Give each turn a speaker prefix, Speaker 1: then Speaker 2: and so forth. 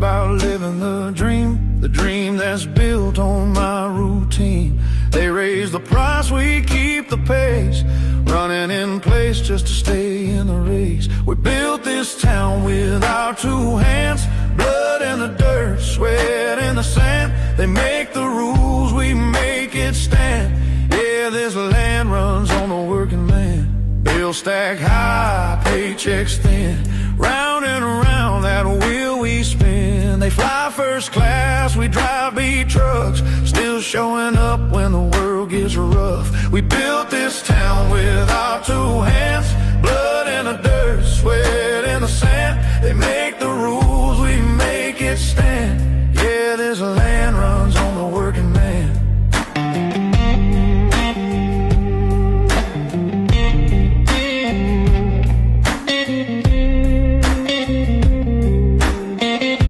Speaker 1: about living the dream that's built on my routine. They raise the price, we keep the pace, running in place just to stay in the race. We built this town with our two hands, blood in the dirt, sweat in the sand. They make the rules, we make it stand. Yeah, this land runs on the working man. Bills stack high, paychecks thin, round and around that wheel we spin. They fly first class, we drive beat trucks, still showing up when the world gets rough. We built this town with our two hands, blood in the dirt, sweat in the sand. They make the rules, we make it stand.